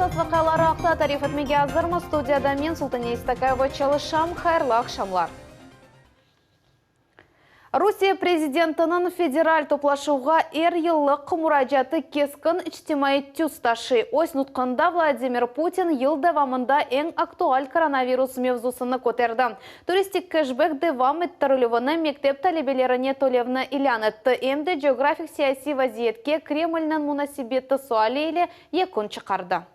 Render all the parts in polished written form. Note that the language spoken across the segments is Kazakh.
Ағылас вақалары ақта тариф етмеге азырмы студияда мен Султания Истакаева çalışам, хайырлы ақшамлар. Русия президентінің федераль топлашуға йыллық мұражаты кескін іштемай тюсташи. Ось нұтқанда Владимир Путин ел давамында ең актуаль коронавирус мевзусыны көтерді. Туристик кэшбэк девам еттірілівіні мектеп талебелеріне төлевні илян етті. Емді географик сияси вазиетке Кремльнің мұнасибетті суали еле екін чықарды.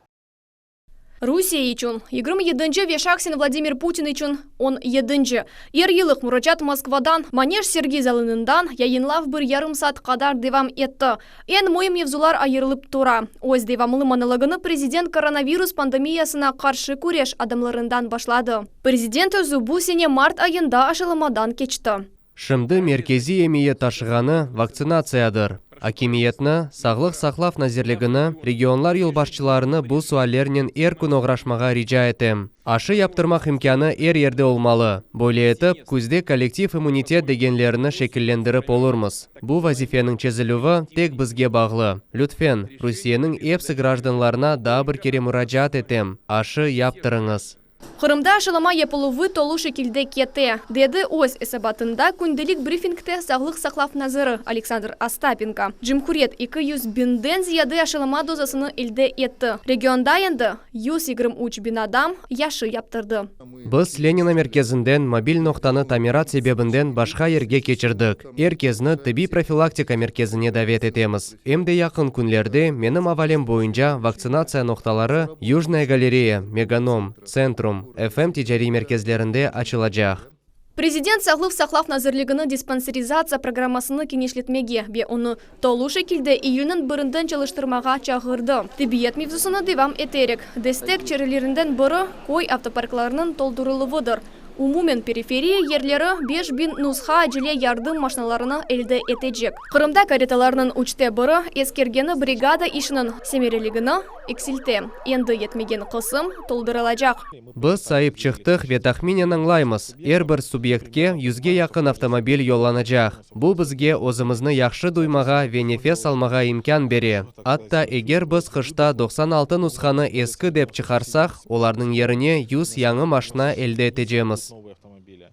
Русия ичун. Егрым едінжі Вешаксин Владимир Путин ичун. Он едінжі. Йылық мұражат Москвадан, Манеж Сергей Залынындан яйынлав бір ярым саат қадар девам етті. Ен мойым евзулар айырылып тура. Оз девамлы монологыны президент коронавирус пандемиясына қаршы күреш адамларындан башлады. Президент өзі бұл сене март айында ашылымадан кечті. Шымды меркези емие ташығаны вакцинациядыр. Акимиетні, сағлық сақлав назерлігіні, регионлар елбашчыларыны бұл суалернен күн оғрашмаға рижа етем. Ашы яптырмақ имканы ерде олмалы. Бойле етіп, күзде коллектив иммунитет дегенлеріні шекіллендіріп олырмыз. Бұл вазифенің чезілуі тек бізге бағлы. Лютфен, Русияның епсі гражданларына да бір кере мұражат етем. Ашы яптырыңыз. Қырымда ашылыма епылуы толу шекілде кетті. Деді ось эсабатында күнделік брифингте сағлық сақлав назыры Александр Остапенко. Джимхурет 200 бинден зияды ашылыма дозасыны елде етті. Регионда енді 120 бин адам яшы яптырды. Біз Ленина мерkezінден мобиль ноқтаны тамират себебінден башқа ерге кечірдік. Кезіні тіби профилактика мерkezіне дәвет етеміз. Емде яқын күнлерде менің авалем бойынша вакцинация ноқталары Южная галерея, Меганом, Центрум, ФМ тижари мерkezлерінде açılacak. Президент сағлық сақлав назырлігіні диспансеризация программасыны кенешлетмеге бе оны толу шекілде июнін бірінден çalıştырмаға чағырды. Тибиет мевзусыны девам етерек. Дестек черелерінден бірі кой автопаркларының толдырылывыдыр. Умумен периферия ерлері 5000 нұсқа әжіле ярдым машиналарына әлді етежек. Қырымда кареталарының учте бірі ескергені бригада ішінің семерелігіні эксилте. Енді етмеген қысым толдырылажақ. Біз сайып чықтық ве тахминен аңлаймыз. Бір субъектке 100-ге яқын автомобиль yollanacak. Бұл бізге өзімізні яқшы дуймаға ве нефес алмаға имкан бере. Атта егер біз қышта 96 нұсқаны ескі деп чықарсақ, олардың еріне 100 яңы машина әлді етежеміз.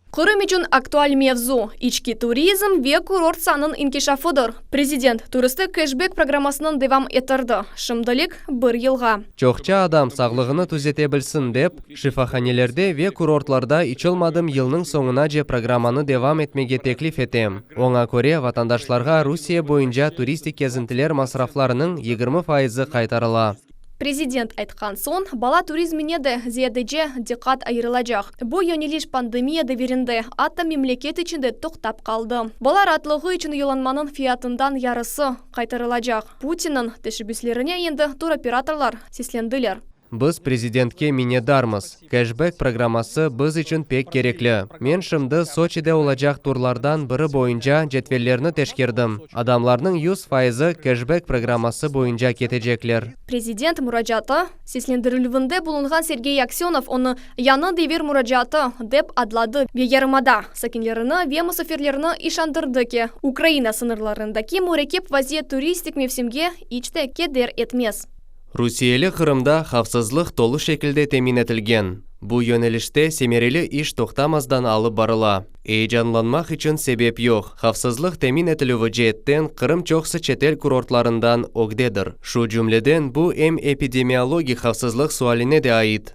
Қырым үшін актуаль мевзу. Ички туризм ве курорт санын инкешафыдыр. Президент туристік кэшбэк программасының девам етірді. Шымдылық бір елға. Чоқча адам сағлығыны түзете білсін деп, шифаханелерде ве курортларда ичылмадым елның соңына же программаны девам етмеге теклиф етем. Оңа көре ватандашларға Русия бойынша туристик кезінтілер масрафларының 20% қайтарыла. Президент айтқан сон, бала туризміне де зиядеже диқат айырылажақ. Бұл йонелиш пандемия деверінде атта мемлекет ішінде тоқтап қалды. Балар атлығы үшін еланманың фиатындан ярысы қайтарылажақ. Путинның тәшібіслеріне енді туроператорлар сесленділер. Біз президентке минедармыз. Кэшбэк программасы біз үшін пек кереклі. Мен шымды Сочиде олажақ турлардан бірі бойынша жетвелеріні тешкердім. Адамларның 100% кэшбэк программасы бойынша кетежеклер. Президент мұражаты сеслендірілівінде бұлынған Сергей Аксенов оны яны девер мұражаты деп адлады веермада. Сакинлеріні ве мұсаферлеріні ишандырды ке. Украина сынырларындаки мурекеп вазиет туристик мевсимге ичте кедер етмес. Русиялы Қырымда қавсызлық толы шекілде темин етілген. Бұл йөнеліште семерелі іш тоқтамаздан алып барыла. Жанланмақ үшін себеп жоқ. Қавсызлық темин етілуі жеттен Қырым чоқсы четел курортларындан огдедір. Шу жүмледен бұл эпидемиологи қавсызлық суаліне де айт.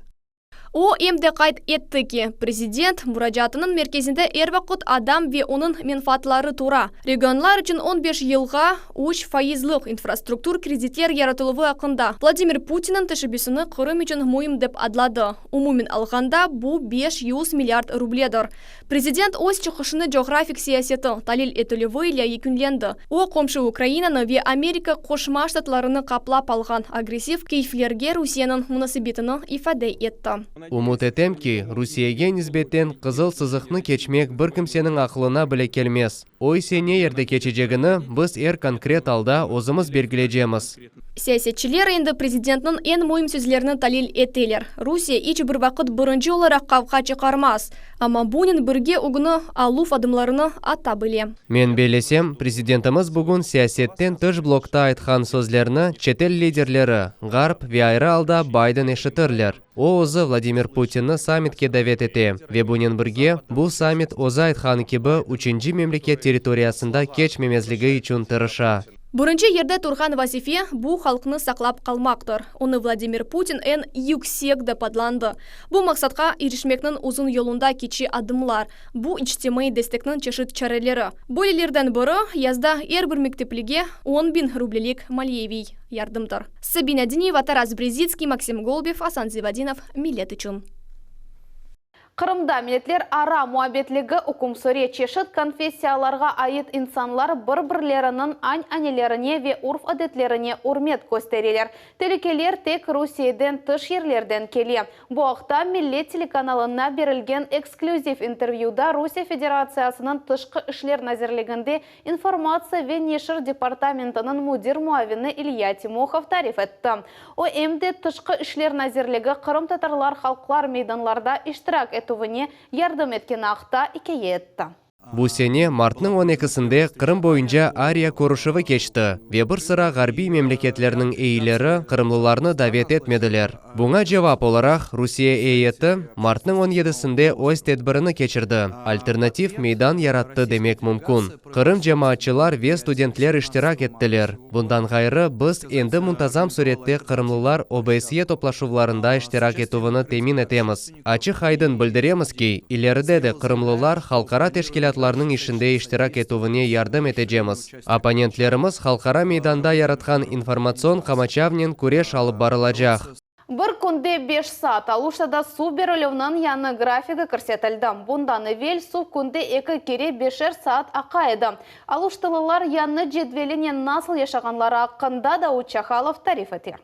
О емде қайт етті ке, президент мұражатының мерkezінде вақыт адам ве оның менфатлары тура. Регионлар үшін 15 елға 3% инфраструктур кредиттер яратылығы ақында. Владимир Путинның тәшібісіні Қырым үшін мойым деп адлады. Умумен алғанда бұл 500 миллиард рубледір. Президент өз чықышыны географик сиясеті талил етілігі иле екінленді. О қомшы Украинаны ве Америка қошма штатларыны қаплап алған агрессив кейфлерге Русияның мұнасибетіні ифаде етті. Умут етем ки, Русияге низбеттен қызыл сызықны кечмек бір кімсенің ақылына біле келмес. Ой сене ерді кечежегіні біз конкрет алда өзіміз белгілежеміз. Саясатчылар енді президентнің ең мөһим сөзлерін талил етелер. Русия ич бір вақыт бірінші оларақ қавқа чықармас. Ама бұнын бірге угыны алуф адымларыны ата біле. Мен белесем, президентimiz бүгін саясеттен тыш блокта айтқан сөзлерні четел лидерлері Гарп ве айры алда Байден ешітірлер. О өзі Владимир Путинні саммитке дәвет ете. Ве бұнын бірге бұл саммит өзі айтқан кебі үшінші мемлекет территориясында кечмемезлігі үшін тырыша. Бірінші ерде тұрған вазифе бұл халқыны сақлап қалмақтыр. Оны Владимир Путин ән юксек де падланды. Бұл мақсатқа ерішмекнің ұзын yolunda кечі адымлар. Бұл ичтемей дестекнің чешіт чарелері. Бұл елерден бірі язда бір мектепліге 10.000 рублелік малиевей ярдымдыр. Сабина Денеева, Тарас Брезицкий, Максим Голубев, Асан Зивадинов, Милет үшін. Қырымда милетлер ара муабетлігі ұкымсыре чешіт конфессияларға айыт инсанлар бір-бірлерінің ань-анелеріне ве урф-адетлеріне урмет көстерелер. Телекелер тек Русейден тыш ерлерден келе. Бұл ақта Миллет телеканалына берілген эксклюзив интервьюда Русия Федерациясының тышқы ішлер назерлігінде информация ве нешір департаментінің мудир муавины Илья Тимохов тариф етті. О әмде тышқы ішлер назерлігі Қырым татарлар халқлар мейданларда иштирак етуіне ярдым еткен ақта икее етті. Бұл сене мартның 12-сінде Қырым бойынша Ария Корышевы кешті. Вебір sıra ғарби мемлекетлерінің ейлері қырымлыларны давет етмеділер. Бұңа жауап оларақ Русия eyeti мартның 17-сінде өз тедбіріні кечірді. Альтернатив мейдан яратты демек мүмкін. Қырым жамаатчылар ве студентлер іштирак еттілер. Бұндан ғайры біз енді мұнтазам суретте қырымлылар ОБСЕ топлашуларында іштирак етуіні темин етеміз. Ачық айдын білдіреміз ки, илеріде де қырымлылар халқара тешкілатларының ішінде іштирак етуіне ярдым етежеміз. Оппонентлеріміз халқара мейданда яратқан информацион қамачавнен күреш алып барылажақ. Бір күнде 5 саат алушада су берілуінің яны графигі көрсетілді. Бұндан evvel су күнде 2 кере 5 саат ақайды. Алуштылылар яны жедвелінен насыл яшағанлары ақында да Учахалов тариф етер.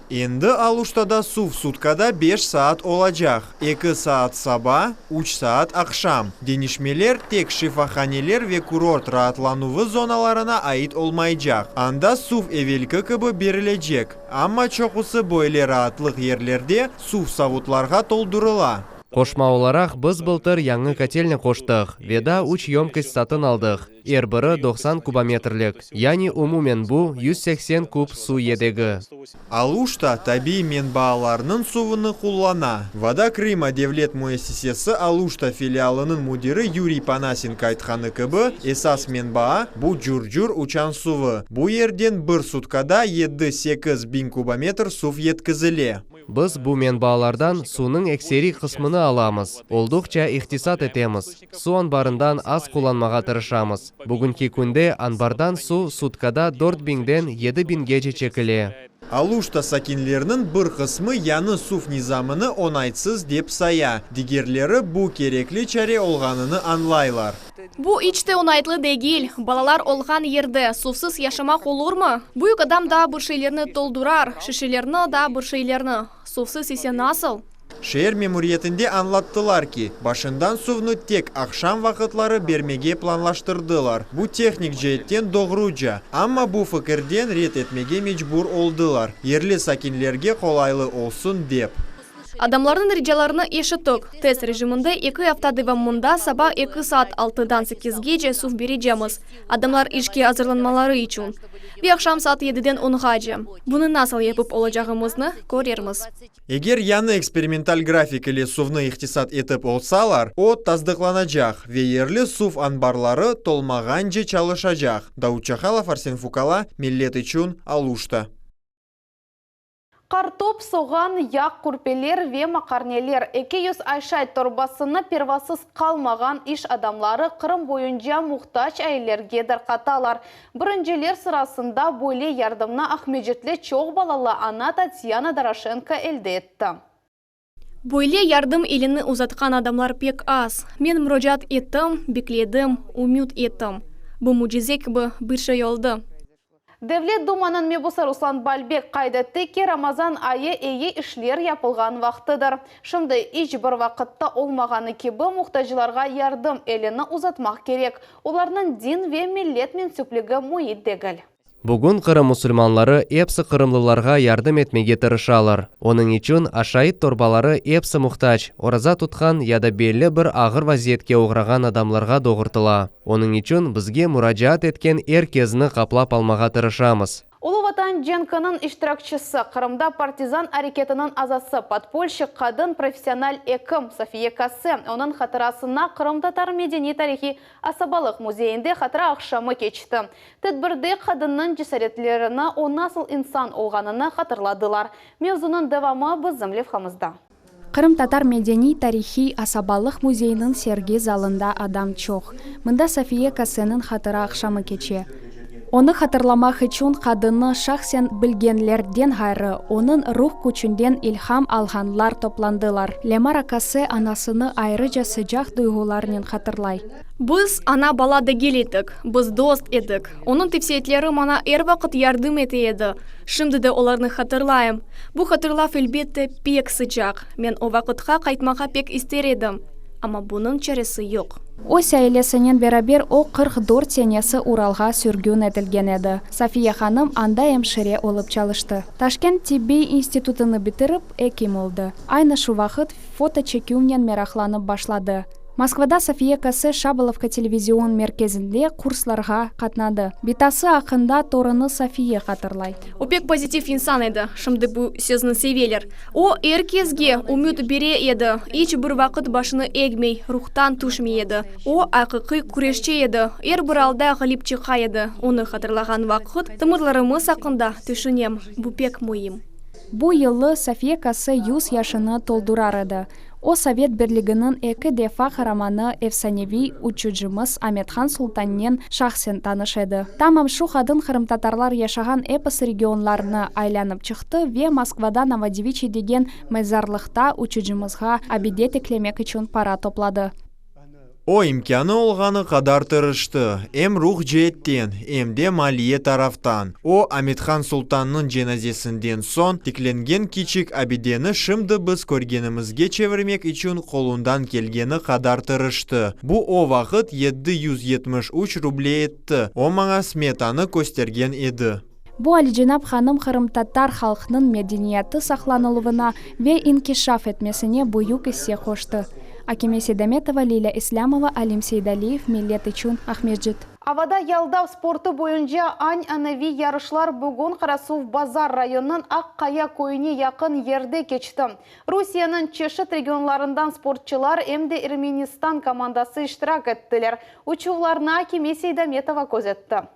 Енді алуштада су в суткада 5 саат olacak. 2 saat sabah, 3 saat akşam. Denişmeler tek şifahhaneler ve kurort rahatlanıvı zonalarına ait olmayacak. Anda su evvelki gibi verilecek. Ama çoğusu böyle rahatlık yerlerde su savutlarga toldurula. Қошма оларақ біз былтыр яңы котельні қоштық. Веда 3 емкість сатын алдық. Бірі 90 кубометрлік. Яни умумен бұл 180 куб су едегі. Алушта таби менбааларының суыны құллана. Вода Крыма девлет муэссисесі Алушта филиалының мудирі Юрий Панасенко айтқаны кібі, esas менбаа бұл жүр-жүр учан суы. Бұл ерден бір суткада 7-8 бин кубометр сув еткізіле. Біз бұл менбаалардан суның эксери қысмыны аламыз. Олдықча иқтисат етеміз. Су анбарындан аз құланмаға тырышамыз. Бүгінгі күнде анбардан су суткада 4000-ден 7000-ге чекіле. Алушта сакинлерінің бір қысмы яны сув низамыны онайтсыз деп сая. Дигерлері бұл керекли чаре олғаныны анлайлар. Бұл ичте онайтлы дегел. Балалар олған ерді сувсыз яшамақ olur mu? Büyük адам да бір şeylerini толдурар, шешелеріні да бір şeylerini. Suvsuz ise nasıl? Şehir memuriyetinde anlattılar ki, başından suvnu tek akşam vakitleri bermege planlaştırdılar. Bu teknik cihetten doğruca, ama bu fikirden ret etmege mecbur oldular. Yerli sakinlerge kolaylı olsun dep. Adamların ricalarını eşittik. Test rejiminde 2 hafta devamında sabah 2 saat 6'dan 8'ge su vereceğimiz. Adamlar işe hazırlanmaları için. Ve akşam saat 7'den 10'ga. Bunu nasıl yapıp olacağımızı görürüz. Eğer yanı eksperimental grafik ile suvnu ihtisat etip olsalar, o tasdıklanacak ve yerli suv anbarları tolmağanca çalışacak. Davuçakhalov, Arsen Fukala, Millet için Aluşta. Картоп соған яқ күрпелер ве мақарнелер 200 айшай торбасыны первасыз қалмаған иш адамлары Қырым бойынша мұқтач әйлерге дарқаталар. Бірінжелер сырасында бөле ярдымна Ахмеджетле чоқ балалы ана Татьяна Дорошенко әлді етті. Бөле ярдым еліні ұзатқан адамлар пек аз. Мен мұрожат еттім, бекледім, умют еттім. Бұл мұжизек бір шей олды. Devlet Думаның мебусы Руслан Бальбек қайдатты ке Рамазан айы ейі ішлер япылған вақтыдыр. Шымды еш бір вақытта олмағаны кебі мұқтажыларға ярдым еліні ұзатмақ керек. Оларның дин ве миллет мен сүплігі мұйыт дегіл. Бүгін Қырым мұсылманлары эпсы қырымлыларға ярдым етмеге тырышалар. Оның үшін ашайыт торбалары эпсы мұқтач, ораза тұтқан яда белі бір ағыр вазиетке оғыраған адамларға доғыртыла. Оның үшін бізге мұражат еткен кезіні қаплап алмаға тырышамыз. Улы Ватан Дженканың иштиракчысы, Қырымда партизан әрекетінің азасы, подпольщик қадын профессионал экім София Кассе. Оның хатырасына Қырым татар медени тарихи асабалық музейінде хатыра ақшамы кечті. Тедбірде қадынның жесаретлеріні о насыл инсан олғаныны хатырладылар. Мевзунun devamı біздің левхамызда. Қырым татар медени тарихи асабалық музейінің серге залында адам чоқ. Мында София Кассенің хатыра ақшамы кече. Оны хатырламақ үшін қадыны шахсен білгенлерден ғайры, оның рух күчінден илхам алғанлар топландылар. Лемара Кассе анасыны айрыжа sıcak дuyғулармен хатырлай. Біз ана бала дегел едік, біз дост едік. Оның тепсетлері мана әр вақыт ярдым ете еді. Шымды да оларны хатырлайым. Бұл хатырлав әлбетті пек sıcak. Мен о вақытқа қайтмаға пек істер едім. Ама бұның чаресі жоқ. О сәйлесінен берабер о 44 сенесі Уралға сүргін етілген еді. София ханым анда емшіре олып çalışты. Ташкент Тибей институтыны бітіріп, әкем олды. Айны шу вақыт фото чекеуінен мерахланып башлады. Москвада София Кассе Шабыловка телевизион мерkezінде курсларға қатнады. Битасы ақында торыны София қатырлай. Опек позитив инсан еді, шымды бұл сөзінің севелер. О әркезге үміт бере еді, еш бір вақыт башыны егмей, рухтан түшмей еді. О ақықы күрешче еді, ер бір алда ғалип чықа еді. Оны қатырлаған вақыт тымырларымыз ақында түшінем, бұл пек мұйым. Бұл елі София Кассе 100 яшыны толдырар еді. О Совет Бірлігінің екі дефа қараманы эфсаневи учуджымыз Аметхан Султаннен шахсен таныш еді. Тамам шу қадын Қырым татарлар яшаған эпос регионларыны айланып чықты ве Москвада Новодевичий деген мезарлықта учуджымызға абидет еклемек үшін пара топлады. О имканы олғаны қадар тырышты. Эм рух жеттен, эмде малие тарафтан. О Аметхан Султанның женазесінден сон текленген кичик абидені шымды біз көргенімізге чевермек үшін қолундан келгені қадар тырышты. Бу о вақыт 773 рублей етті. О маңа сметаны көстерген еді. Бұл Алижинап ханым Қырым татар халқының медениеті сақланылуына ве инкишаф етмесіне бұйық есе қошты. Акиме Седаметова, Лиля Ислямова, Алим Сейдалиев, Миллет Ичун, Ахмеджит. Авада ялдау спорты бойынша ань анави ярышлар бүгін Қарасув базар районының Аққая көйіне яқын ерде кечті. Русияның чешет регионларından спортчылар әмде Ирменистан командасы иштирак еттілер. Учуларына Акиме Сейдаметова көзетті.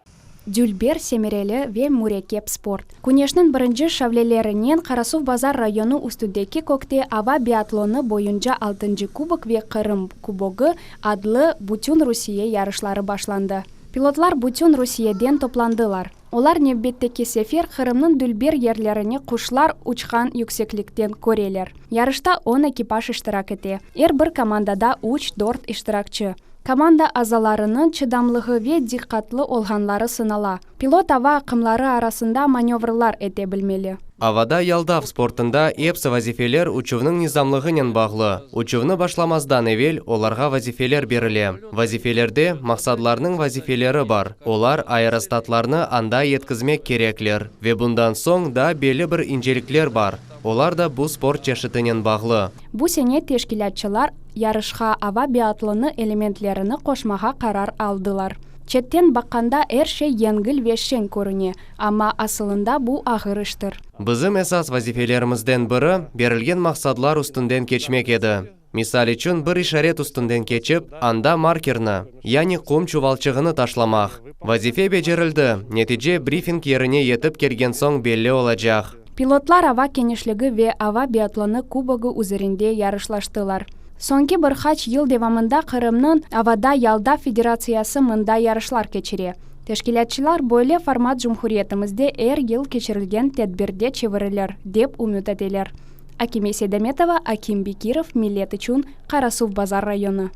Дюльбер, Семерелі ве Мурекеп спорт. Күнешнің бірінші шавлелерінен Қарасув базар району үстідекі көкте ава биатлоны бойынша 6-й кубок ве Қырым кубогы адлы Бутюн Русия ярышлары башланды. Пилотлар Бутюн Русияден топландылар. Олар небеттеки сефер Қырымның дүлбер ерлеріне құшлар учқан yüksекliktен көрелер. Ярышта 10 экипаж иштирак ете. Бір командада 3-4 иштиракчы. Команда азаларының чыдамлығы ве диққатлы олғанлары сынала. Пилот ава ақымлары арасында маневрлар ете білмелі. Авада ялдав спортында эпсы вазифелер учувның низамлығынен бағлы. Учувны башламаздан евел оларға вазифелер беріле. Вазифелерде мақсадларының вазифелері бар. Олар аэростатларны анда еткізмек кереклер. Ве бұндан соң да белі бір инжеліклер бар. Олар да бұл спорт чешітінен бағлы. Бұл сене тешкілятчылар ярышқа ава биатлоны элементлеріні қошмаға қарар алдылар. Четтен баққанда әрше еңгіл вешен көріне, ама асылында бұл ағырыштыр. Бізім esas вазифелерімізден бірі берілген мақсадлар үстінден кечмек еді. Мисал үшін бір ишарет үстінден кечіп, анда маркерны, яғни құм чувалчығыны ташламақ. Вазифе бежерілді, нетиже брифинг еріне етіп келген соң белі олачақ. Пилотлар ава кенешлігі ве ава биатлоны кубогы үзірінде ярышлаштылар. Соңғы бір хач ел девамында Қырымның авада ялда федерациясы мында ярышлар кечіре. Тешкилятчылар бойле формат жұмхуриетімізде ел кечірілген тедбірде чевірілер, деп үміт етелер. Акиме Седаметова, Аким Бекиров, Миллет Ичун, Қарасув базар районы.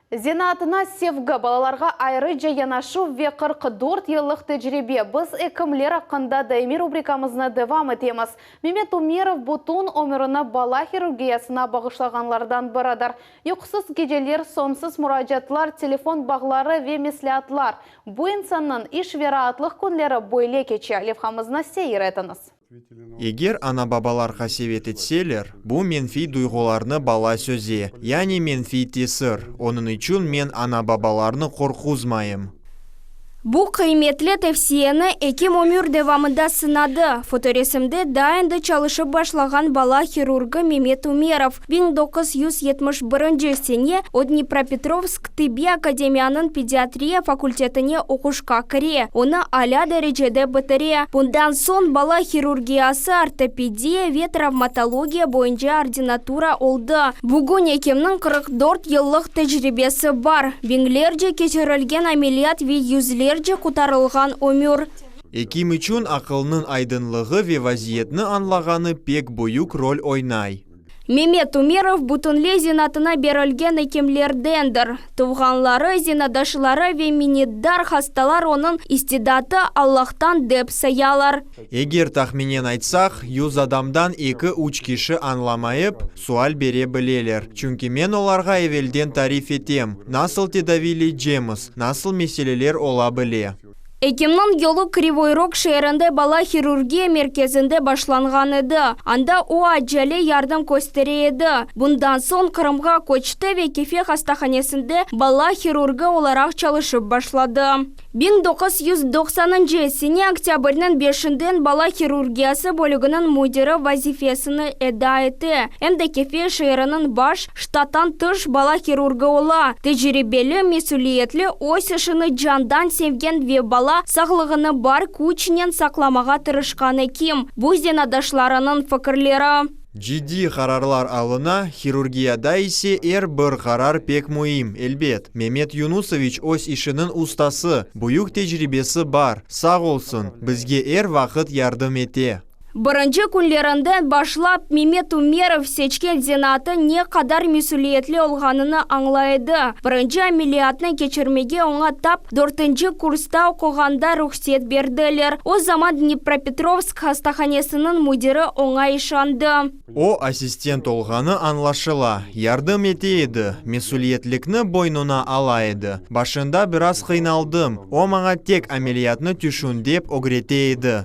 Зенатына севгі балаларға айры жаянашу ве 44 еллық тәжірибе. Біз әкімлер ақында дайми рубрикамызны девам етеміз. Мемет Умеров бұтын өміріні бала хирургиясына бағышлағанлардан бірадар. Юқсыз геделер, сонсыз мұражатлар, телефон бағлары ве меслиятлар. Бұл инсанның иш вераатлық күнлері бойле кече. Левхамызна сейір етіңіз. Егер ана-бабаларға севет етселер, бұл менфи дұйғыларны бала сөзе, яғни менфи тесір. Оның үшін мен ана-бабаларны қорқузмайым. Бұл қиметлі тәвсиені әкем өмір девамында сынады. Фоторесімде дайынды çalışып башлаған бала хирургы Мемет Умеров 1971 сене Днепропетровск Тибби Академияның педиатрия факультетіне оқушқа кіре. Оны аля дәрежеде бітіре. Бұндан сон бала хирургиясы, ортопедия ве травматология бойынша ординатура олды. Бүгін әкемнің 44 еллық тәжірибесі бар. Беңлерде кешірілген амелият ве юзлер құтарылған өмір. Эким үшін ақылның айдынлығы ве вазиетні анлағаны пек бұйық роль ойнай. Мемет Умеров бұтынле зенатына берілген екемлердендір. Туғанлары, зенадашылары ве минетдар хасталар оның истидаты Аллахтан деп саялар. Егер тахменен айтсақ, 100 адамдан 2-3 киші анламайып, суал бере білелер. Чүнки мен оларға евелден тариф етем. Насыл тедавили джемыз, насыл меселелер ола біле. Экемнің елі Кривой Рог шерінде бала хирургия мерkezінде башланған еді. Анда о аджалі ярдым көстереді. Бұндан сон Қырымға көчті ве кефе хастаханесінде бала хирургы оларақ çalışып башлады. 1990 сене октябрьнің 5-ден бала хирургиясы бөлігінің мудирі вазифесіні эда еті. Әмді кефе шерінің баш штаттан тыш бала хирургы ола. Тәжірибелі, месулиетлі ойсышыны жандан sevген ве бала сақлығыны бар күчінен сақламаға тырышқаны кем. Бұл зенадашларының фікірлері. Жиди қарарлар алына, хирургияда исе бір қарар пек мұйым, әлбет. Мемет Юнусович ось ішінің устасы, бұйық тәжірибесі бар. Сақ олсын, бізге вақыт ярдым ете. Бірінші күнлерінде башлап Мемет Умеров сечкен зенаты не қадар месулиетлі олғаныны аңлайды. Бірінші амелиятны кечірмеге оңа тап 4-ші курста оқығанда рұқсет берділер. О заман Днепропетровск хастаханесінің мудирі оңа ишанды. О ассистент олғаны анлашыла, ярдым ете еді, месулиетлікні бойнуна ала еді. Башында біраз қиналдым, о маңа тек амелиятны түшін деп огрете еді.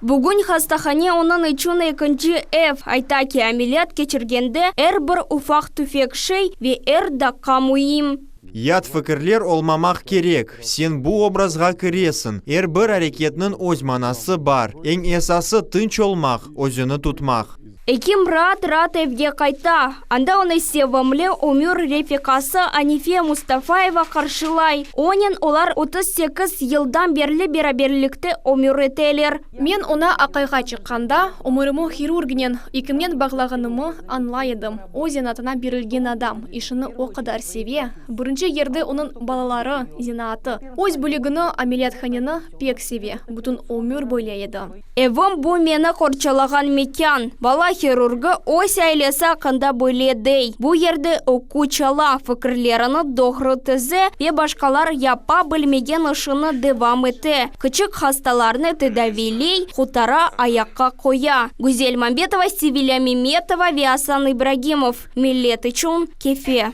Бүгін хастахане оның üçün 2-ші F айтаки амелият кечіргенде бір уфақ түфек шей ве даққа мұйым. Яд фікірлер олмамақ керек. Сен бұл образға кіресін. Бір әрекетнің өз манасы бар. Ең есасы тынч олмақ, өзіні тұтмақ. Эким рат евге қайта. Анда оны севімлі өмір рефикасы Анифия Мустафаева қаршылай. Онен олар 38 елдан берлі бераберлікті өмір етелер. Мен оны ақайға чыққанда, өмірімі хирургінен, екімнен бағлағынымы анлайдым. О зенатына берілген адам, ішіні о қадар севе. Бірінші ерді оның балалары зенаты. Өз бөлігіні амелиятханені пек севе. Бұтын өмір бойлайды. Эвім бұл мені қорчалаған мекан. Бала хирургы ось айлесі ақында бөледей. Бұл ерді оқучала фікірлеріні доғры тізе ве башқалар япа білмеген ұшыны девам еті. Күчік хасталарны тедавилей, хутара аяққа қоя. Гүзел Мамбетова, Севиля Меметова, Асан Ибрагимов. Миллет үшін кефе.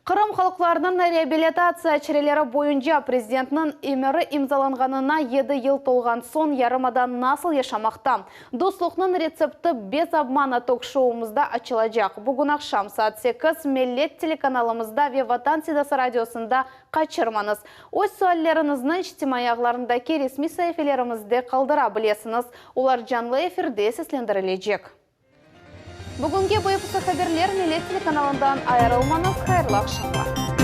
Қырым халықларының реабилитация чірелері бойынша президентінің емірі имзаланғанына 7 ел толған сон ярымадан насыл ешамақта. Достлықның рецепті без обмана ток-шоуымызда açılacak. Бүгін ақшам саат 8 Меллет телеканалымызда ве Ватан Сидасы радиосында қачырмаңыз. Өз суаллеріңіздің іштимай ағларындаки ресми сайфелерімізде қалдыра білесіңіз. Олар жанлы эфирде сесленdirilejek. Бүгінге бұйыпсы хаберлер Меллет телеканалындан айырылмаңыз. Қайырлы ақшамдар.